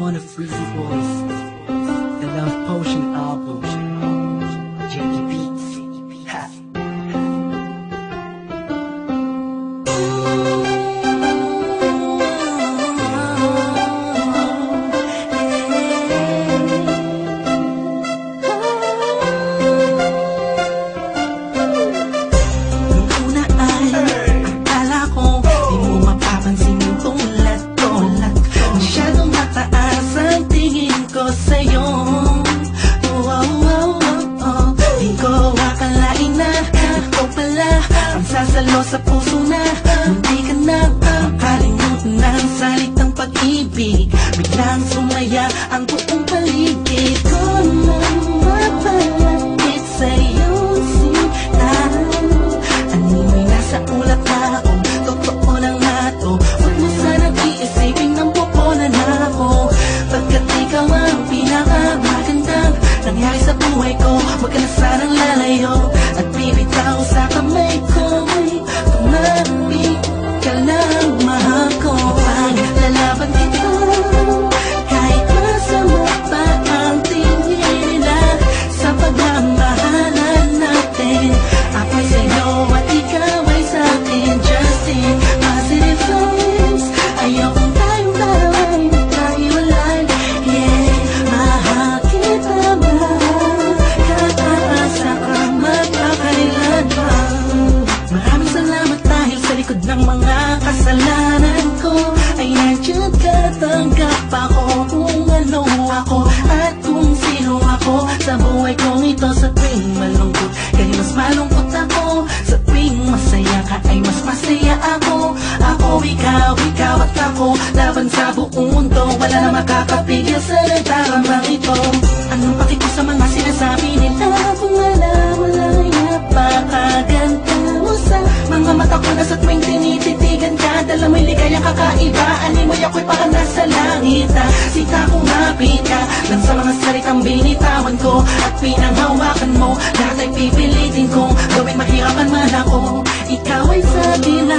one of Freezy Boys, the Love Potion album, Jakey Beats. Ha. Sasalo sa puso na, hindi ka na makalimutan ng salitang pag-ibig. Biglang sumaya ang buong paligid ko nang mapalapit sa'yo sinta. Animoy nasa ulat na ako, totoo lang na to. Huwag mo sanang iisipin ng pupunan ako, pagkat ikaw ang pinakamagandang nangyari sa buhay ko. Huwag ka na sanang lalayo at bibitaw sa kamay ko. Tumapit ka lang, mahal ko. Paglalaban dito, kahit masama pa ang tingin nila sa pagmamahalan natin. Ako'y sa'yo at ikaw ay sa'kin. Just in positive vibes, ayokong tayong dalawa'y magkahiwalay. Yeah, mahal kita ba? Kataasa ka magkakailan pa. Maraming salamat dahil sa likod ng mga kasalanan ko ay nandiyan ka, tanggap ako kung ano ako at kung sino ako sa buhay kong ito. Sa tuwing malungkot kaya mas malungkot ako, sa tuwing masaya ka ay mas masaya ako. Ako, ikaw at ako, laban sa buong mundo, wala na makakapigil sa nagtaramang ito. Anong paki ko sa mga sinasabi nila kung alam mo lang ay napakaganda mo sa mga mata ko na sa tuwing tinititigan ka. Dala mo'y ligayang kakaiba, animoy ako'y parang nasa langit na sita kong mapit ka lang sa mga salitang binitawan ko at pinanghawakan mo. Lahat ay pipilitin kong gawin mahirapan man ako. Ikaw ay sa dilan